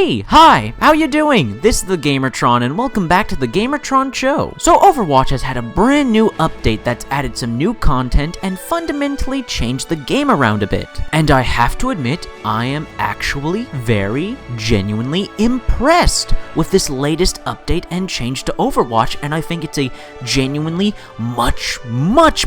Hey, hi, how you doing? This is the Gamertron and welcome back to the Gamertron Show. So Overwatch has had a brand new update that's added some new content and fundamentally changed the game around a bit. And I have to admit, I am actually very genuinely impressed with this latest update and change to Overwatch, and I think it's a genuinely much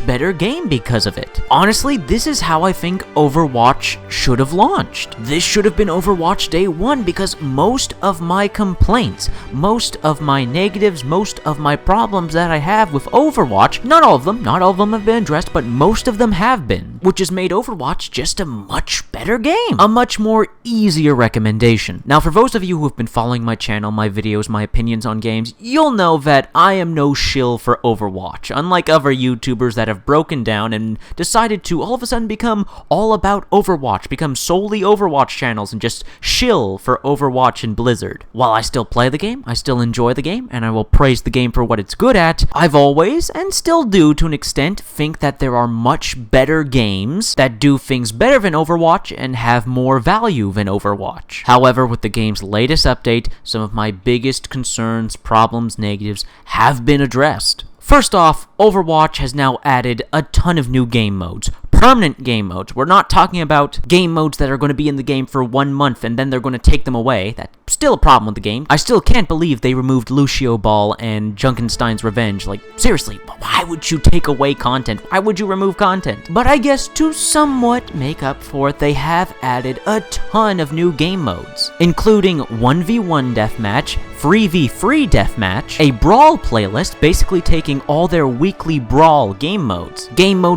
better game because of it. Honestly, this is how I think Overwatch should have launched. This should have been Overwatch Day 1 because most of my complaints, most of my negatives, most of my problems that I have with Overwatch, not all of them have been addressed, but most of them have been, which has made Overwatch just a much better game, a much more easier recommendation. Now, for those of you who have been following my channel, my videos, my opinions on games, you'll know that I am no shill for Overwatch, unlike other YouTubers that have broken down and decided to all of a sudden become all about Overwatch, become solely Overwatch channels and just shill for Overwatch and Blizzard. While I still play the game, I still enjoy the game, and I will praise the game for what it's good at, I've always, and still do to an extent, think that there are much better games that do things better than Overwatch and have more value than Overwatch. However, with the game's latest update, some of my biggest concerns, problems, negatives have been addressed. First off, Overwatch has now added a ton of new game modes. Permanent game modes. We're not talking about game modes that are going to be in the game for 1 month and then they're going to take them away. That's still a problem with the game. I still can't believe they removed Lucio Ball and Junkenstein's Revenge. Like, seriously, why would you take away content? Why would you remove content? But I guess to somewhat make up for it, they have added a ton of new game modes, including 1v1 deathmatch, 3v3 deathmatch, a brawl playlist, basically taking all their weekly brawl game modes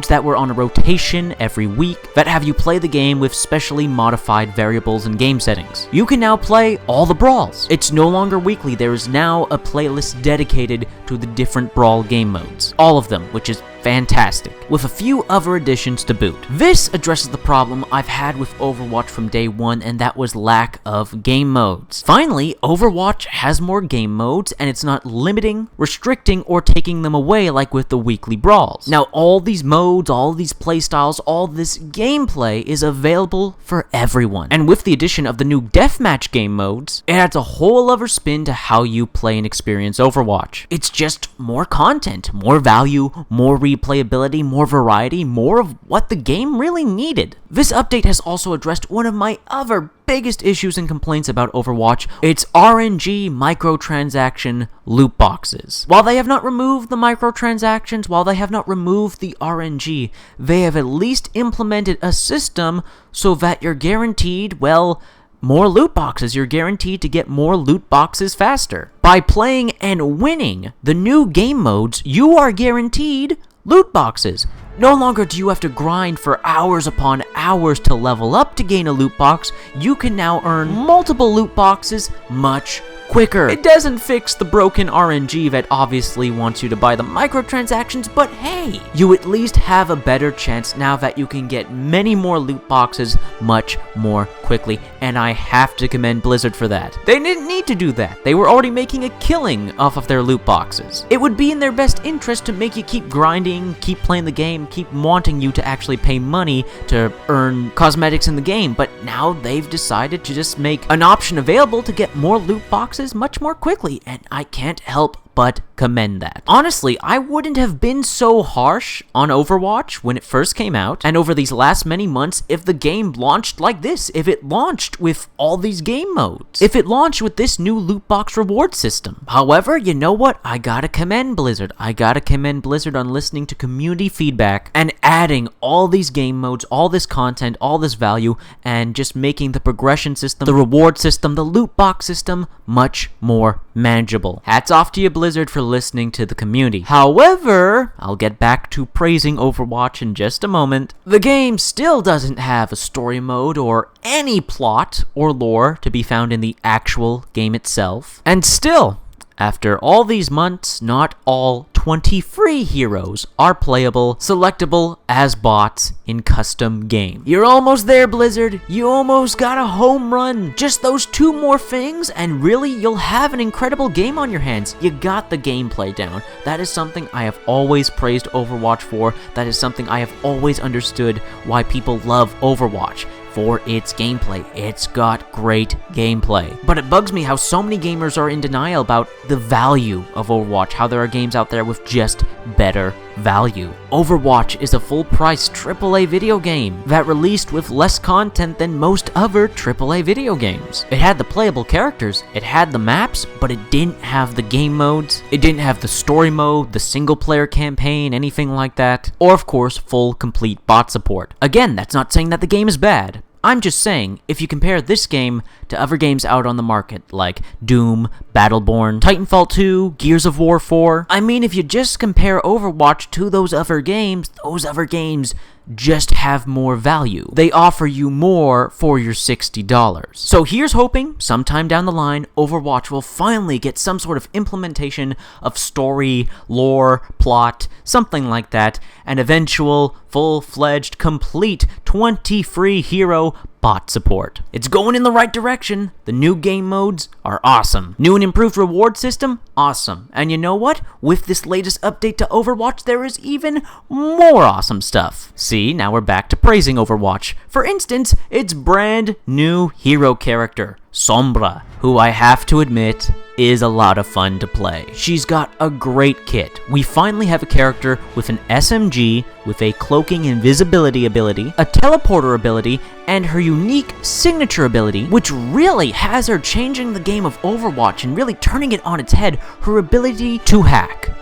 that were on a rotation every week that have you play the game with specially modified variables and game settings. You can now play all the brawls. It's no longer weekly, there is now a playlist dedicated to the different brawl game modes. All of them, which is fantastic, with a few other additions to boot. This addresses the problem I've had with Overwatch from day one, and that was lack of game modes. Finally, Overwatch has more game modes, and it's not limiting, restricting, or taking them away like with the weekly brawls. Now, all these modes, all these playstyles, all this gameplay is available for everyone. And with the addition of the new deathmatch game modes, it adds a whole other spin to how you play and experience Overwatch. It's just more content, more value, more replayability, more variety, more of what the game really needed. This update has also addressed one of my other biggest issues and complaints about Overwatch. It's RNG microtransaction loot boxes. While they have not removed the microtransactions, while they have not removed the RNG, they have at least implemented a system so that you're guaranteed, well, more loot boxes. You're guaranteed to get more loot boxes faster. By playing and winning the new game modes, you are guaranteed loot boxes. No longer do you have to grind for hours upon hours to level up to gain a loot box. You can now earn multiple loot boxes much quicker. It doesn't fix the broken RNG that obviously wants you to buy the microtransactions, but hey, you at least have a better chance now that you can get many more loot boxes much more quickly, and I have to commend Blizzard for that. They didn't need to do that. They were already making a killing off of their loot boxes. It would be in their best interest to make you keep grinding, keep playing the game, keep wanting you to actually pay money to earn cosmetics in the game, but now they've decided to just make an option available to get more loot boxes much more quickly, and I can't help but commend that. Honestly, I wouldn't have been so harsh on Overwatch when it first came out, and over these last many months, if the game launched like this, if it launched with all these game modes, if it launched with this new loot box reward system. However, you know what? I gotta commend Blizzard. I gotta commend Blizzard on listening to community feedback and adding all these game modes, all this content, all this value, and just making the progression system, the reward system, the loot box system much more manageable. Hats off to you, Blizzard, for listening to the community. However, I'll get back to praising Overwatch in just a moment. The game still doesn't have a story mode or any plot or lore to be found in the actual game itself. And still, after all these months, not all 23 heroes are playable, selectable as bots in custom game. You're almost there, Blizzard. You almost got a home run. Just those 2 more things, and really, you'll have an incredible game on your hands. You got the gameplay down. That is something I have always praised Overwatch for. That is something I have always understood why people love Overwatch. for its gameplay. It's got great gameplay. But it bugs me how so many gamers are in denial about the value of Overwatch, how there are games out there with just better value. Overwatch is a full-price AAA video game that released with less content than most other AAA video games. It had the playable characters, it had the maps, but it didn't have the game modes, it didn't have the story mode, the single-player campaign, anything like that, or of course, full, complete bot support. Again, that's not saying that the game is bad. I'm just saying, if you compare this game to other games out on the market, like Doom, Battleborn, Titanfall 2, Gears of War 4, I mean, if you just compare Overwatch to those other games just have more value. They offer you more for your $60. So here's hoping, sometime down the line, Overwatch will finally get some sort of implementation of story, lore, plot, something like that, and eventual, full-fledged, complete 20 free hero bot support. It's going in the right direction. The new game modes are awesome. New and improved reward system, awesome. And you know what? With this latest update to Overwatch, there is even more awesome stuff. See, now we're back to praising Overwatch. For instance, its brand new hero character, Sombra, who I have to admit is a lot of fun to play. She's got a great kit. We finally have a character with an SMG, with a cloaking invisibility ability, a teleporter ability, and her unique signature ability, which really has her changing the game of Overwatch and really turning it on its head, her ability to hack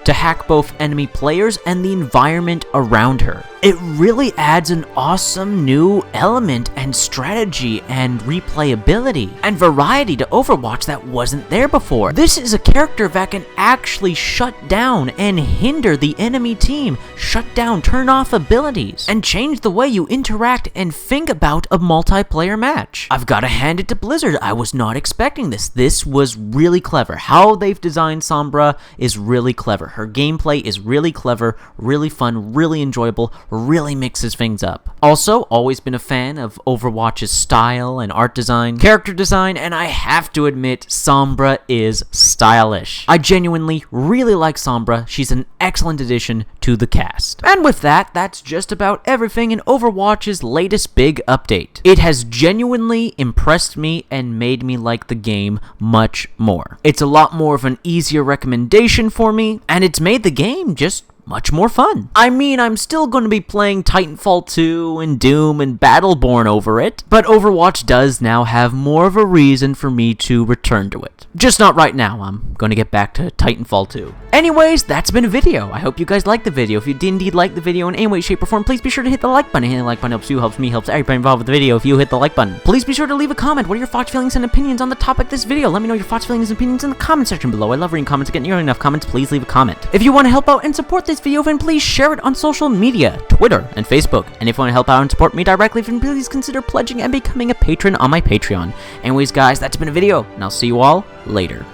both enemy players and the environment around her. It really adds an awesome new element and strategy and replayability and variety to Overwatch that wasn't there before. This is a character that can actually shut down and hinder the enemy team, shut down, turn off abilities, and change the way you interact and think about a multiplayer match. I've got to hand it to Blizzard. I was not expecting this. This was really clever. How they've designed Sombra is really clever. Her gameplay is really clever, really fun, really enjoyable, really mixes things up. Also, always been a fan of Overwatch's style and art design, character design, and I have to admit, Sombra is stylish. I genuinely really like Sombra. She's an excellent addition to the cast. And with that, that's just about everything in Overwatch's latest big update. It has genuinely impressed me and made me like the game much more. It's a lot more of an easier recommendation for me, and it's made the game just much more fun. I mean, I'm still going to be playing Titanfall 2 and Doom and Battleborn over it, but Overwatch does now have more of a reason for me to return to it. Just not right now. I'm going to get back to Titanfall 2. Anyways, that's been a video. I hope you guys liked the video. If you did indeed like the video in any way, shape, or form, please be sure to hit the like button. Hitting the like button helps you, helps me, helps everybody involved with the video if you hit the like button. Please be sure to leave a comment. What are your thoughts, feelings, and opinions on the topic of this video? Let me know your thoughts, feelings, and opinions in the comment section below. I love reading comments. Getting nearly enough comments, please leave a comment. If you want to help out and support this video, then please share it on social media, Twitter and Facebook. And if you want to help out and support me directly, then please consider pledging and becoming a patron on my Patreon. Anyways, guys, that's been a video, and I'll see you all later.